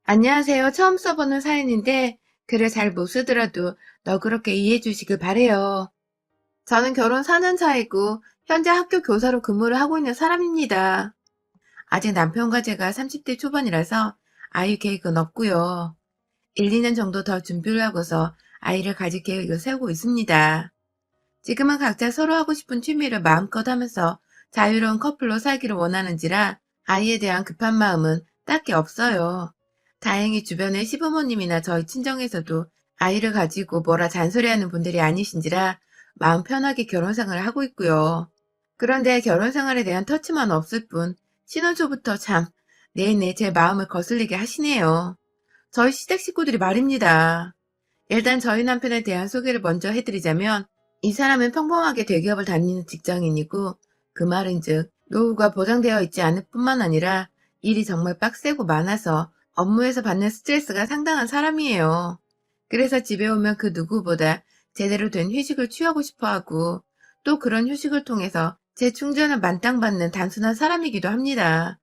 안녕하세요. 처음 써보는 사연인데 글을 잘 못 쓰더라도 너그럽게 이해해 주시길 바래요. 저는 결혼 4년 차이고 현재 학교 교사로 근무를 하고 있는 사람입니다. 아직 남편과 제가 30대 초반이라서 아이 계획은 없고요. 1, 2년 정도 더 준비를 하고서 아이를 가질 계획을 세우고 있습니다. 지금은 각자 서로 하고 싶은 취미를 마음껏 하면서 자유로운 커플로 살기를 원하는지라 아이에 대한 급한 마음은 딱히 없어요. 다행히 주변의 시부모님이나 저희 친정에서도 아이를 가지고 뭐라 잔소리하는 분들이 아니신지라 마음 편하게 결혼 생활을 하고 있고요. 그런데 결혼 생활에 대한 터치만 없을 뿐 신혼 초부터 참 내내 제 마음을 거슬리게 하시네요. 저희 시댁 식구들이 말입니다. 일단 저희 남편에 대한 소개를 먼저 해드리자면 이 사람은 평범하게 대기업을 다니는 직장인이고 그 말은즉 노후가 보장되어 있지 않을 뿐만 아니라 일이 정말 빡세고 많아서 업무에서 받는 스트레스가 상당한 사람이에요. 그래서 집에 오면 그 누구보다 제대로 된 휴식을 취하고 싶어 하고 또 그런 휴식을 통해서 재충전을 만땅 받는 단순한 사람이기도 합니다.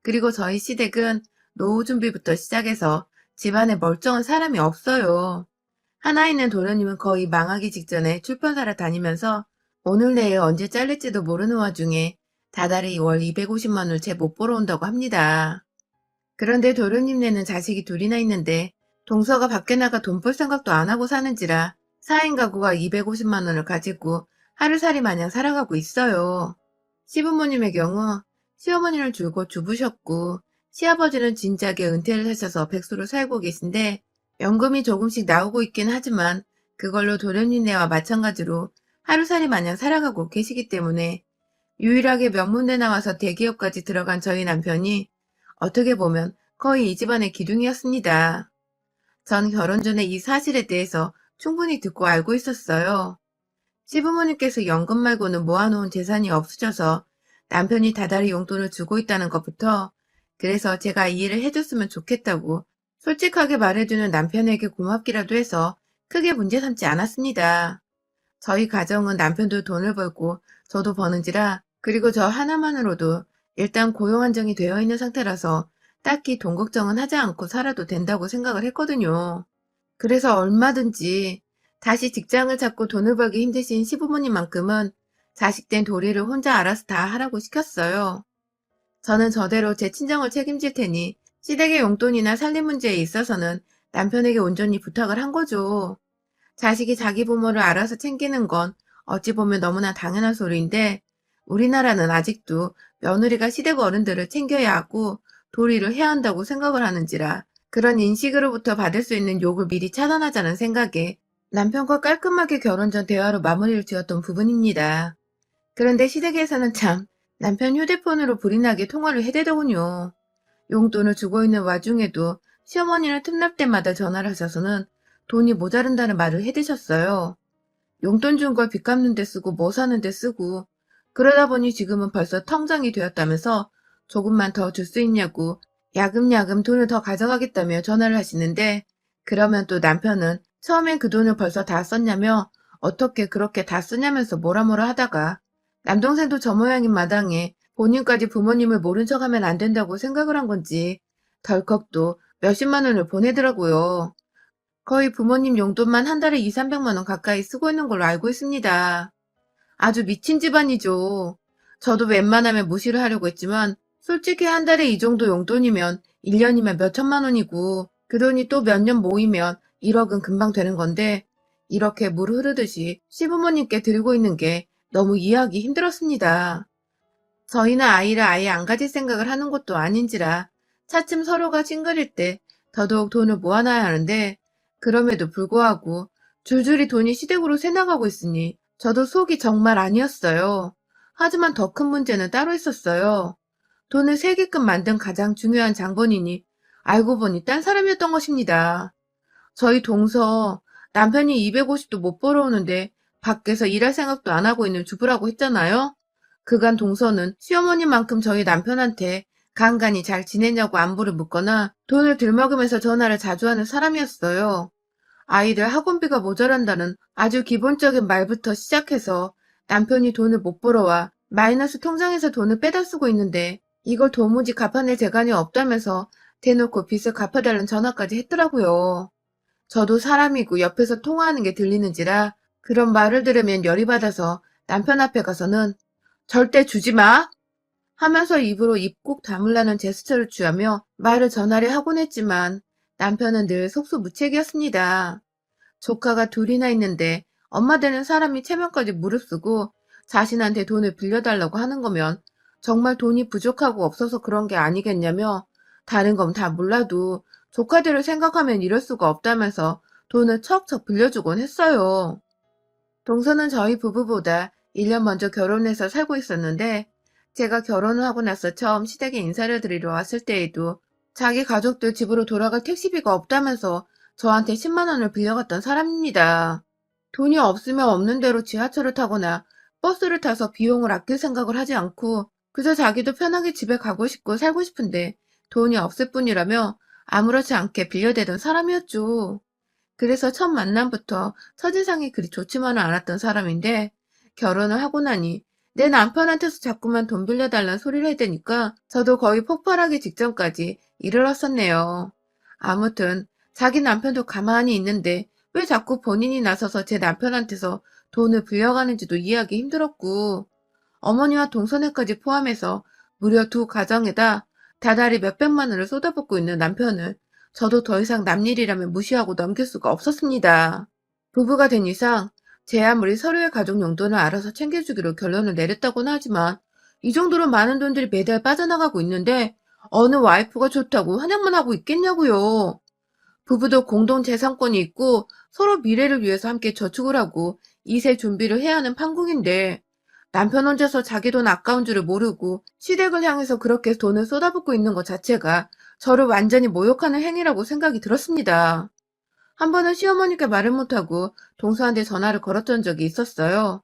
그리고 저희 시댁은 노후 준비부터 시작해서 집안에 멀쩡한 사람이 없어요. 하나 있는 도련님은 거의 망하기 직전에 출판사를 다니면서 오늘 내일 언제 잘릴지도 모르는 와중에 다달이 월 250만 원을 제 못 벌어온다고 합니다. 그런데 도련님네는 자식이 둘이나 있는데 동서가 밖에 나가 돈 벌 생각도 안 하고 사는지라 4인 가구가 250만 원을 가지고 하루살이 마냥 살아가고 있어요. 시부모님의 경우 시어머니는 줄곧 주부셨고 시아버지는 진작에 은퇴를 하셔서 백수로 살고 계신데 연금이 조금씩 나오고 있긴 하지만 그걸로 도련님네와 마찬가지로 하루살이 마냥 살아가고 계시기 때문에 유일하게 명문대 나와서 대기업까지 들어간 저희 남편이 어떻게 보면 거의 이 집안의 기둥이었습니다. 전 결혼 전에 이 사실에 대해서 충분히 듣고 알고 있었어요. 시부모님께서 연금 말고는 모아놓은 재산이 없으셔서 남편이 다달이 용돈을 주고 있다는 것부터 그래서 제가 이 일을 해줬으면 좋겠다고 솔직하게 말해주는 남편에게 고맙기라도 해서 크게 문제 삼지 않았습니다. 저희 가정은 남편도 돈을 벌고 저도 버는지라 그리고 저 하나만으로도 일단 고용 안정이 되어 있는 상태라서 딱히 돈 걱정은 하지 않고 살아도 된다고 생각을 했거든요. 그래서 얼마든지 다시 직장을 찾고 돈을 벌기 힘드신 시부모님만큼은 자식된 도리를 혼자 알아서 다 하라고 시켰어요. 저는 저대로 제 친정을 책임질 테니 시댁의 용돈이나 살림 문제에 있어서는 남편에게 온전히 부탁을 한 거죠. 자식이 자기 부모를 알아서 챙기는 건 어찌 보면 너무나 당연한 소리인데 우리나라는 아직도 며느리가 시댁 어른들을 챙겨야 하고 도리를 해야 한다고 생각을 하는지라 그런 인식으로부터 받을 수 있는 욕을 미리 차단하자는 생각에 남편과 깔끔하게 결혼 전 대화로 마무리를 지었던 부분입니다. 그런데 시댁에서는 참 남편 휴대폰으로 불이 나게 통화를 해대더군요. 용돈을 주고 있는 와중에도 시어머니는 틈날 때마다 전화를 하셔서는 돈이 모자른다는 말을 해대셨어요. 용돈 준 걸 빚 갚는 데 쓰고 뭐 사는 데 쓰고 그러다 보니 지금은 벌써 텅장이 되었다면서 조금만 더 줄 수 있냐고 야금야금 돈을 더 가져가겠다며 전화를 하시는데 그러면 또 남편은 처음엔 그 돈을 벌써 다 썼냐며 어떻게 그렇게 다 쓰냐면서 뭐라 하다가 남동생도 저 모양인 마당에 본인까지 부모님을 모른 척하면 안 된다고 생각을 한 건지 덜컥 또 몇십만 원을 보내더라고요. 거의 부모님 용돈만 한 달에 2, 300만 원 가까이 쓰고 있는 걸로 알고 있습니다. 아주 미친 집안이죠. 저도 웬만하면 무시를 하려고 했지만 솔직히 한 달에 이 정도 용돈이면 1년이면 몇 천만 원이고 그 돈이 또 몇 년 모이면 1억은 금방 되는 건데 이렇게 물 흐르듯이 시부모님께 드리고 있는 게 너무 이해하기 힘들었습니다. 저희는 아이를 아예 안 가질 생각을 하는 것도 아닌지라 차츰 서로가 찡그릴 때 더더욱 돈을 모아놔야 하는데 그럼에도 불구하고 줄줄이 돈이 시댁으로 새나가고 있으니 저도 속이 정말 아니었어요. 하지만 더 큰 문제는 따로 있었어요. 돈을 세게끔 만든 가장 중요한 장본인이 알고 보니 딴 사람이었던 것입니다. 저희 동서 남편이 250도 못 벌어오는데 밖에서 일할 생각도 안 하고 있는 주부라고 했잖아요. 그간 동서는 시어머니만큼 저희 남편한테 간간히 잘 지내냐고 안부를 묻거나 돈을 들먹으면서 전화를 자주 하는 사람이었어요. 아이들 학원비가 모자란다는 아주 기본적인 말부터 시작해서 남편이 돈을 못 벌어와 마이너스 통장에서 돈을 빼다 쓰고 있는데 이걸 도무지 갚아낼 재간이 없다면서 대놓고 빚을 갚아달라는 전화까지 했더라고요. 저도 사람이고 옆에서 통화하는 게 들리는지라 그런 말을 들으면 열이 받아서 남편 앞에 가서는 절대 주지 마! 하면서 입으로 입 꼭 다물라는 제스처를 취하며 말을 전하려 하곤 했지만 남편은 늘 속수무책이었습니다. 조카가 둘이나 있는데 엄마 되는 사람이 체면까지 무릅쓰고 자신한테 돈을 빌려달라고 하는 거면 정말 돈이 부족하고 없어서 그런 게 아니겠냐며 다른 건 다 몰라도 조카들을 생각하면 이럴 수가 없다면서 돈을 척척 빌려주곤 했어요. 동서는 저희 부부보다 1년 먼저 결혼해서 살고 있었는데 제가 결혼을 하고 나서 처음 시댁에 인사를 드리러 왔을 때에도 자기 가족들 집으로 돌아갈 택시비가 없다면서 저한테 10만 원을 빌려갔던 사람입니다. 돈이 없으면 없는 대로 지하철을 타거나 버스를 타서 비용을 아낄 생각을 하지 않고 그저 자기도 편하게 집에 가고 싶고 살고 싶은데 돈이 없을 뿐이라며 아무렇지 않게 빌려대던 사람이었죠. 그래서 첫 만남부터 첫인상이 그리 좋지만은 않았던 사람인데 결혼을 하고 나니 내 남편한테서 자꾸만 돈 빌려달라는 소리를 해대니까 저도 거의 폭발하기 직전까지 이르렀었네요. 아무튼 자기 남편도 가만히 있는데 왜 자꾸 본인이 나서서 제 남편한테서 돈을 빌려가는지도 이해하기 힘들었고 어머니와 동서네까지 포함해서 무려 두 가정에다 다달이 몇백만 원을 쏟아붓고 있는 남편을 저도 더 이상 남일이라면 무시하고 넘길 수가 없었습니다. 부부가 된 이상 제 아무리 서로의 가족 용돈을 알아서 챙겨주기로 결론을 내렸다고는 하지만 이 정도로 많은 돈들이 매달 빠져나가고 있는데 어느 와이프가 좋다고 환영만 하고 있겠냐고요. 부부도 공동 재산권이 있고 서로 미래를 위해서 함께 저축을 하고 이세 준비를 해야 하는 판국인데 남편 혼자서 자기 돈 아까운 줄을 모르고 시댁을 향해서 그렇게 돈을 쏟아붓고 있는 것 자체가 저를 완전히 모욕하는 행위라고 생각이 들었습니다. 한 번은 시어머니께 말을 못하고 동서한테 전화를 걸었던 적이 있었어요.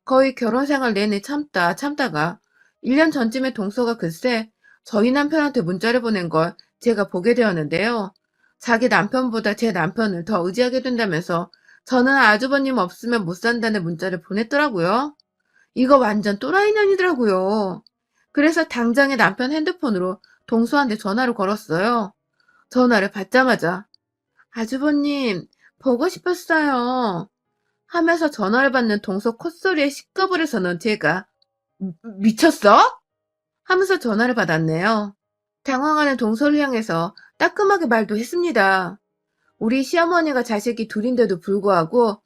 거의 결혼 생활 내내 참다가 1년 전쯤에 동서가 글쎄 저희 남편한테 문자를 보낸 걸 제가 보게 되었는데요. 자기 남편보다 제 남편을 더 의지하게 된다면서 저는 아주버님 없으면 못 산다는 문자를 보냈더라고요. 이거 완전 또라이 년이더라고요. 그래서 당장에 남편 핸드폰으로 동서한테 전화를 걸었어요. 전화를 받자마자 아주버님 보고 싶었어요 하면서 전화를 받는 동서 콧소리에 식겁을 해서는 제가 미쳤어? 하면서 전화를 받았네요. 당황하는 동서를 향해서 따끔하게 말도 했습니다. 우리 시어머니가 자식이 둘인데도 불구하고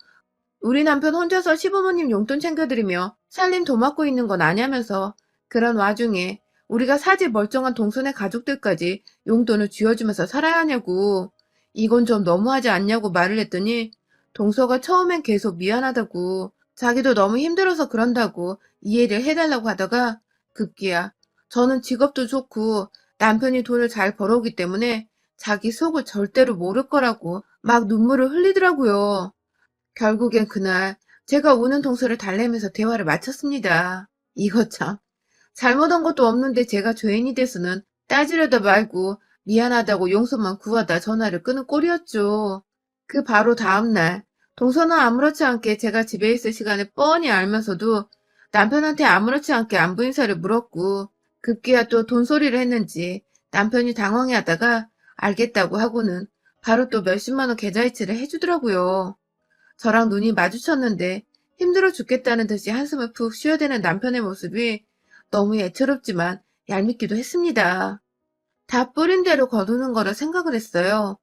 우리 남편 혼자서 시부모님 용돈 챙겨드리며 살림 도맡고 있는 건 아냐면서 그런 와중에 우리가 사지 멀쩡한 동선의 가족들까지 용돈을 쥐어주면서 살아야 하냐고 이건 좀 너무하지 않냐고 말을 했더니 동서가 처음엔 계속 미안하다고 자기도 너무 힘들어서 그런다고 이해를 해달라고 하다가 급기야 저는 직업도 좋고 남편이 돈을 잘 벌어오기 때문에 자기 속을 절대로 모를 거라고 막 눈물을 흘리더라고요. 결국엔 그날 제가 우는 동서를 달래면서 대화를 마쳤습니다. 이거 참 잘못한 것도 없는데 제가 죄인이 돼서는 따지려다 말고 미안하다고 용서만 구하다 전화를 끊은 꼴이었죠. 그 바로 다음날 동서는 아무렇지 않게 제가 집에 있을 시간을 뻔히 알면서도 남편한테 아무렇지 않게 안부 인사를 물었고 급기야 또 돈소리를 했는지 남편이 당황해하다가 알겠다고 하고는 바로 또 몇십만 원 계좌이체를 해주더라고요. 저랑 눈이 마주쳤는데 힘들어 죽겠다는 듯이 한숨을 푹 쉬어대는 남편의 모습이 너무 애처롭지만 얄밉기도 했습니다. 다 뿌린 대로 거두는 거라 생각을 했어요.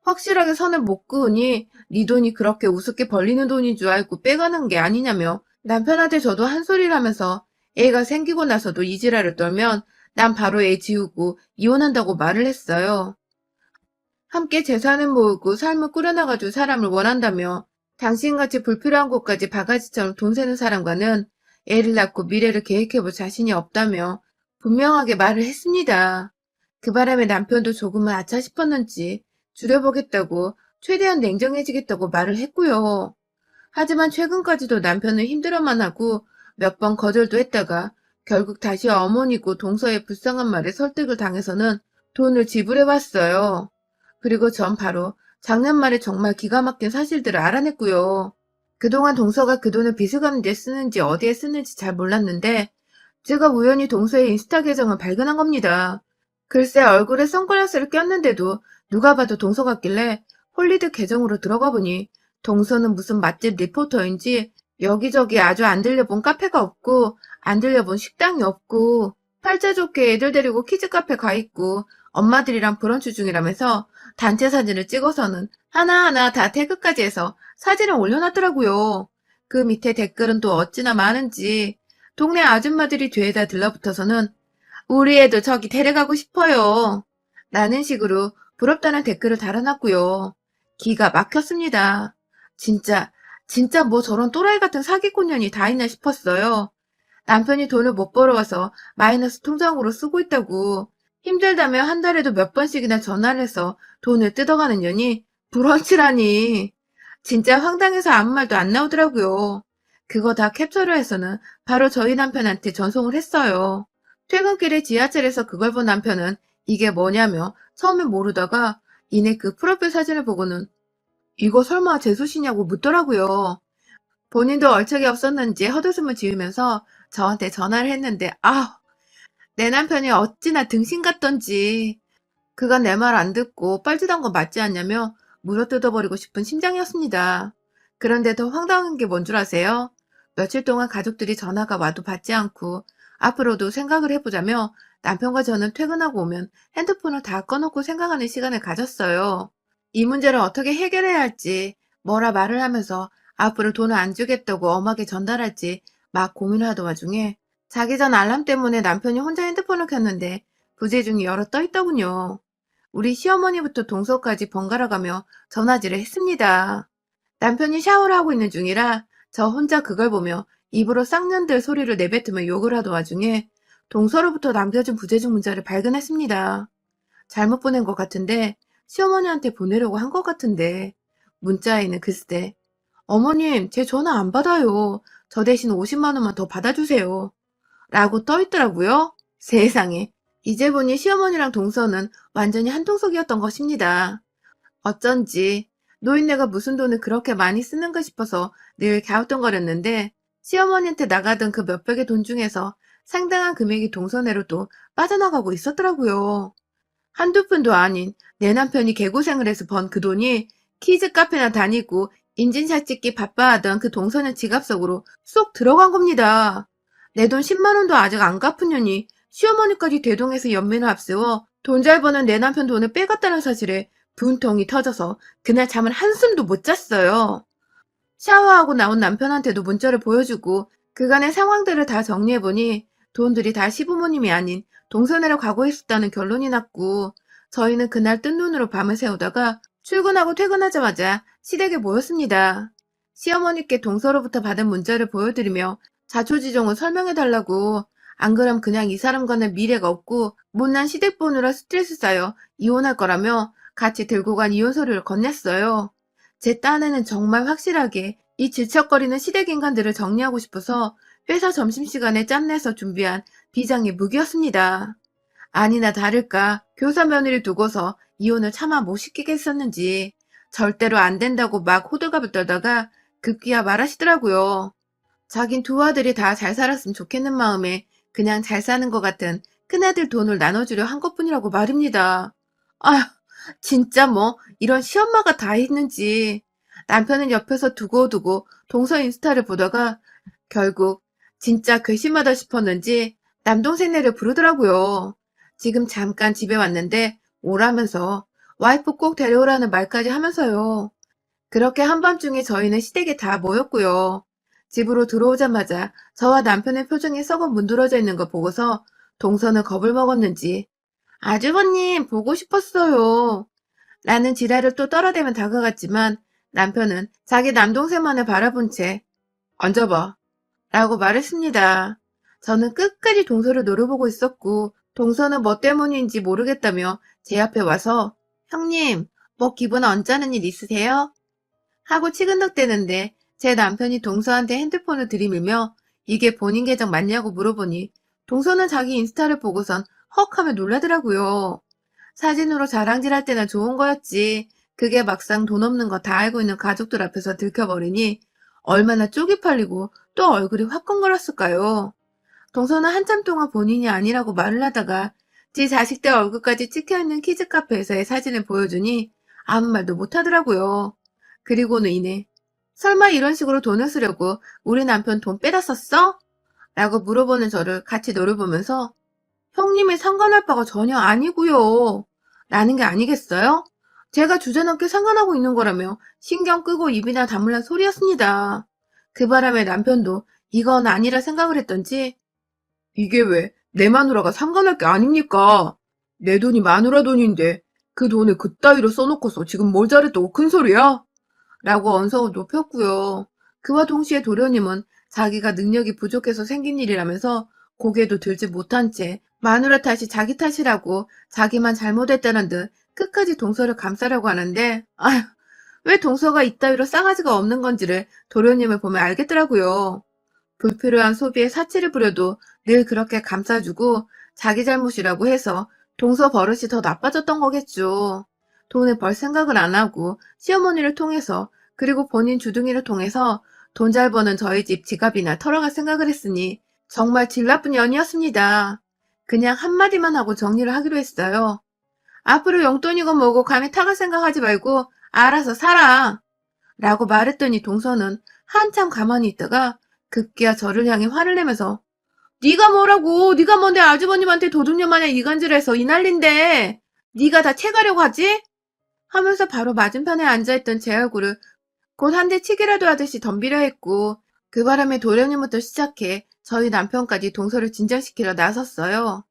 확실하게 선을 못 그으니 네 돈이 그렇게 우습게 벌리는 돈인 줄 알고 빼가는 게 아니냐며 남편한테 저도 한 소리를 하면서 애가 생기고 나서도 이 지랄을 떨면 난 바로 애 지우고 이혼한다고 말을 했어요. 함께 재산을 모으고 삶을 꾸려나가줄 사람을 원한다며 당신같이 불필요한 곳까지 바가지처럼 돈 세는 사람과는 애를 낳고 미래를 계획해볼 자신이 없다며 분명하게 말을 했습니다. 그 바람에 남편도 조금은 아차 싶었는지 줄여보겠다고 최대한 냉정해지겠다고 말을 했고요. 하지만 최근까지도 남편은 힘들어만 하고 몇 번 거절도 했다가 결국 다시 어머니고 동서의 불쌍한 말에 설득을 당해서는 돈을 지불해왔어요. 그리고 전 바로 작년 말에 정말 기가 막힌 사실들을 알아냈고요. 그동안 동서가 그 돈을 빚을 갚는 데 쓰는지 어디에 쓰는지 잘 몰랐는데 제가 우연히 동서의 인스타 계정을 발견한 겁니다. 글쎄 얼굴에 선글라스를 꼈는데도 누가 봐도 동서 같길래 홀리드 계정으로 들어가 보니 동서는 무슨 맛집 리포터인지 여기저기 아주 안 들려본 카페가 없고 안 들려본 식당이 없고 팔자 좋게 애들 데리고 키즈 카페 가 있고 엄마들이랑 브런치 중이라면서 단체 사진을 찍어서는 하나하나 다 태그까지 해서 사진을 올려놨더라고요. 그 밑에 댓글은 또 어찌나 많은지 동네 아줌마들이 뒤에다 들러붙어서는 우리 애도 저기 데려가고 싶어요. 라는 식으로 부럽다는 댓글을 달아놨고요. 기가 막혔습니다. 진짜, 진짜 뭐 저런 또라이 같은 사기꾼년이 다 있나 싶었어요. 남편이 돈을 못 벌어와서 마이너스 통장으로 쓰고 있다고 힘들다며 한 달에도 몇 번씩이나 전화를 해서 돈을 뜯어가는 년이 브런치라니. 진짜 황당해서 아무 말도 안 나오더라고요. 그거 다 캡처를 해서는 바로 저희 남편한테 전송을 했어요. 퇴근길에 지하철에서 그걸 본 남편은 이게 뭐냐며 처음엔 모르다가 이내 그 프로필 사진을 보고는 이거 설마 재수씨냐고 묻더라고요. 본인도 얼척이 없었는지 헛웃음을 지으면서 저한테 전화를 했는데 내 남편이 어찌나 등신 같던지 그가 내 말 안 듣고 뻘짓한 거 맞지 않냐며 물어뜯어버리고 싶은 심장이었습니다. 그런데 더 황당한 게 뭔 줄 아세요? 며칠 동안 가족들이 전화가 와도 받지 않고 앞으로도 생각을 해보자며 남편과 저는 퇴근하고 오면 핸드폰을 다 꺼놓고 생각하는 시간을 가졌어요. 이 문제를 어떻게 해결해야 할지 뭐라 말을 하면서 앞으로 돈을 안 주겠다고 엄하게 전달할지 막 고민하던 와중에 자기 전 알람 때문에 남편이 혼자 핸드폰을 켰는데 부재중이 여러 떠 있더군요. 우리 시어머니부터 동서까지 번갈아 가며 전화질을 했습니다. 남편이 샤워를 하고 있는 중이라 저 혼자 그걸 보며 입으로 쌍년들 소리를 내뱉으며 욕을 하던 와중에 동서로부터 남겨진 부재중 문자를 발견했습니다. 잘못 보낸 것 같은데 시어머니한테 보내려고 한 것 같은데 문자에는 글쎄 어머님 제 전화 안 받아요. 저 대신 50만 원만 더 받아주세요. 라고 떠 있더라고요. 세상에. 이제 보니 시어머니랑 동서는 완전히 한통속이었던 것입니다. 어쩐지 노인네가 무슨 돈을 그렇게 많이 쓰는가 싶어서 늘 갸우뚱거렸는데 시어머니한테 나가던 그 몇백의 돈 중에서 상당한 금액이 동서네로도 빠져나가고 있었더라고요. 한두 푼도 아닌 내 남편이 개고생을 해서 번 그 돈이 키즈 카페나 다니고 인증샷 찍기 바빠하던 그 동서네 지갑 속으로 쏙 들어간 겁니다. 내 돈 10만 원도 아직 안 갚은 년이 시어머니까지 대동해서 연민을 앞세워 돈 잘 버는 내 남편 돈을 빼갔다는 사실에 분통이 터져서 그날 잠을 한숨도 못 잤어요. 샤워하고 나온 남편한테도 문자를 보여주고 그간의 상황들을 다 정리해보니 돈들이 다 시부모님이 아닌 동서네로 가고 있었다는 결론이 났고 저희는 그날 뜬 눈으로 밤을 새우다가 출근하고 퇴근하자마자 시댁에 모였습니다. 시어머니께 동서로부터 받은 문자를 보여드리며 자초지종을 설명해달라고 안 그럼 그냥 이 사람과는 미래가 없고 못난 시댁 보느라 스트레스 쌓여 이혼할 거라며 같이 들고 간 이혼 서류를 건넸어요. 제 딴에는 정말 확실하게 이 질척거리는 시댁 인간들을 정리하고 싶어서 회사 점심시간에 짬내서 준비한 비장의 무기였습니다. 아니나 다를까 교사 며느리 두고서 이혼을 차마 못 시키겠었는지 절대로 안 된다고 막 호들갑을 떨다가 급기야 말하시더라고요. 자긴 두 아들이 다 잘 살았으면 좋겠는 마음에 그냥 잘 사는 것 같은 큰아들 돈을 나눠주려 한 것뿐이라고 말입니다. 아휴, 진짜 뭐 이런 시엄마가 다 있는지. 남편은 옆에서 두고두고 동서 인스타를 보다가 결국 진짜 괘씸하다 싶었는지 남동생네를 부르더라고요. 지금 잠깐 집에 왔는데 오라면서 와이프 꼭 데려오라는 말까지 하면서요. 그렇게 한밤중에 저희는 시댁에 다 모였고요. 집으로 들어오자마자 저와 남편의 표정이 썩어 문드러져 있는 거 보고서 동서는 겁을 먹었는지 아주버님 보고 싶었어요. 라는 지랄을 또 떨어대며 다가갔지만 남편은 자기 남동생만을 바라본 채 앉아봐 라고 말했습니다. 저는 끝까지 동서를 노려보고 있었고 동서는 뭐 때문인지 모르겠다며 제 앞에 와서 형님 뭐 기분 언짢은 일 있으세요? 하고 치근덕대는데 제 남편이 동서한테 핸드폰을 들이밀며 이게 본인 계정 맞냐고 물어보니 동서는 자기 인스타를 보고선 헉 하며 놀라더라고요. 사진으로 자랑질할 때나 좋은 거였지. 그게 막상 돈 없는 거 다 알고 있는 가족들 앞에서 들켜버리니 얼마나 쪽이 팔리고 또 얼굴이 화끈거렸을까요? 동서는 한참 동안 본인이 아니라고 말을 하다가 지 자식들 얼굴까지 찍혀있는 키즈카페에서의 사진을 보여주니 아무 말도 못하더라고요. 그리고는 이내 설마 이런 식으로 돈을 쓰려고 우리 남편 돈 빼다 썼어? 라고 물어보는 저를 같이 노려보면서 형님이 상관할 바가 전혀 아니고요. 라는 게 아니겠어요? 제가 주제넘게 상관하고 있는 거라며 신경 끄고 입이나 다물란 소리였습니다. 그 바람에 남편도 이건 아니라 생각을 했던지 이게 왜 내 마누라가 상관할 게 아닙니까? 내 돈이 마누라 돈인데 그 돈을 그따위로 써놓고서 지금 뭘 잘했다고 큰 소리야? 라고 언성을 높였고요. 그와 동시에 도련님은 자기가 능력이 부족해서 생긴 일이라면서 고개도 들지 못한 채 마누라 탓이 자기 탓이라고 자기만 잘못했다는 듯 끝까지 동서를 감싸려고 하는데 아휴 왜 동서가 이따위로 싸가지가 없는 건지를 도련님을 보면 알겠더라고요. 불필요한 소비에 사치를 부려도 늘 그렇게 감싸주고 자기 잘못이라고 해서 동서 버릇이 더 나빠졌던 거겠죠. 돈을 벌 생각을 안 하고 시어머니를 통해서 그리고 본인 주둥이를 통해서 돈 잘 버는 저희 집 지갑이나 털어갈 생각을 했으니 정말 질 나쁜 년이었습니다. 그냥 한마디만 하고 정리를 하기로 했어요. 앞으로 용돈이고 뭐고 감히 타갈 생각하지 말고 알아서 살아. 라고 말했더니 동서는 한참 가만히 있다가 급기야 저를 향해 화를 내면서 네가 뭐라고 네가 뭔데 아주버님한테 도둑년 마냥 이간질을 해서 이 난린데 네가 다 채가려고 하지? 하면서 바로 맞은편에 앉아있던 제 얼굴을 곧 한 대 치기라도 하듯이 덤비려 했고 그 바람에 도련님부터 시작해 저희 남편까지 동서를 진정시키려 나섰어요.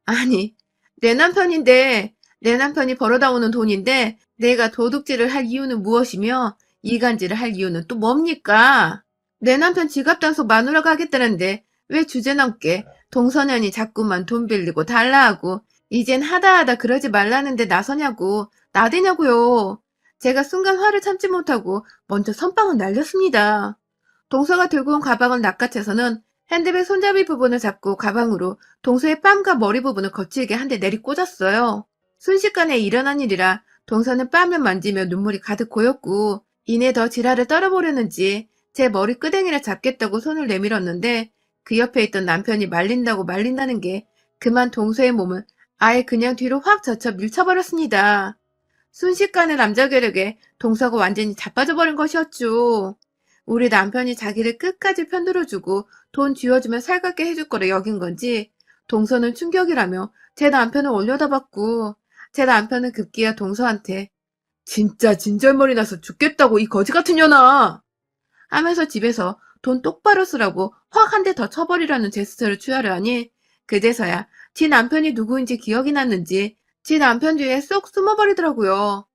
아니 내 남편인데 내 남편이 벌어다 오는 돈인데 내가 도둑질을 할 이유는 무엇이며 이간질을 할 이유는 또 뭡니까? 내 남편 지갑 단속 마누라가 하겠다는데 왜 주제넘게 동서년이 자꾸만 돈 빌리고 달라 하고 이젠 하다 그러지 말라는데 나서냐고 나대냐고요. 제가 순간 화를 참지 못하고 먼저 선빵을 날렸습니다. 동서가 들고 온 가방을 낚아채서는 핸드백 손잡이 부분을 잡고 가방으로 동서의 뺨과 머리 부분을 거칠게 한 대 내리꽂았어요. 순식간에 일어난 일이라 동서는 뺨을 만지며 눈물이 가득 고였고 이내 더 지랄을 떨어보려는지 제 머리 끄댕이를 잡겠다고 손을 내밀었는데 그 옆에 있던 남편이 말린다고 말린다는 게 그만 동서의 몸을 아예 그냥 뒤로 확 젖혀 밀쳐버렸습니다. 순식간에 남자 괴력에 동서가 완전히 자빠져버린 것이었죠. 우리 남편이 자기를 끝까지 편들어주고 돈 쥐어주면 살갑게 해줄 거라 여긴 건지 동서는 충격이라며 제 남편을 올려다봤고 제 남편은 급기야 동서한테 진짜 진절머리 나서 죽겠다고 이 거지 같은 년아 하면서 집에서 돈 똑바로 쓰라고 확 한 대 더 쳐버리라는 제스처를 취하려 하니 그제서야 지 남편이 누구인지 기억이 났는지 지 남편 뒤에 쏙 숨어버리더라고요.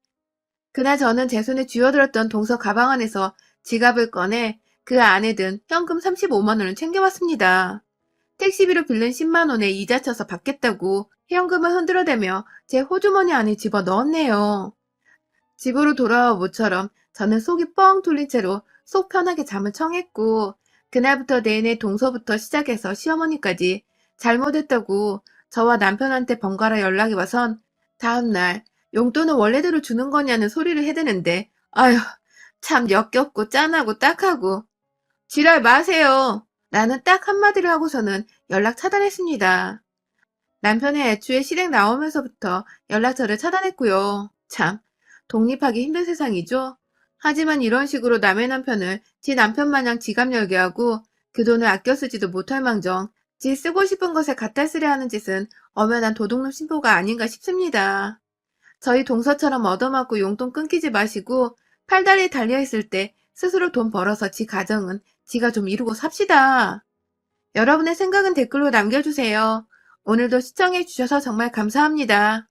그날 저는 제 손에 쥐어들었던 동서 가방 안에서 지갑을 꺼내 그 안에 든 현금 35만 원을 챙겨왔습니다. 택시비로 빌린 10만 원에 이자 쳐서 받겠다고 현금을 흔들어대며 제 호주머니 안에 집어넣었네요. 집으로 돌아와 모처럼 저는 속이 뻥 뚫린 채로 속 편하게 잠을 청했고 그날부터 내내 동서부터 시작해서 시어머니까지 잘못했다고 저와 남편한테 번갈아 연락이 와선 다음날 용돈은 원래대로 주는 거냐는 소리를 해대는데 아휴 참 역겹고 짠하고 딱하고 지랄 마세요. 나는 딱 한마디를 하고서는 연락 차단했습니다. 남편의 애초에 실행 나오면서부터 연락처를 차단했고요. 참 독립하기 힘든 세상이죠. 하지만 이런 식으로 남의 남편을 지 남편 마냥 지갑 열게 하고 그 돈을 아껴 쓰지도 못할 망정 지 쓰고 싶은 것에 갖다 쓰려 하는 짓은 엄연한 도둑놈 신보가 아닌가 싶습니다. 저희 동서처럼 얻어맞고 용돈 끊기지 마시고 팔다리에 달려있을 때 스스로 돈 벌어서 지 가정은 지가 좀 이루고 삽시다. 여러분의 생각은 댓글로 남겨주세요. 오늘도 시청해주셔서 정말 감사합니다.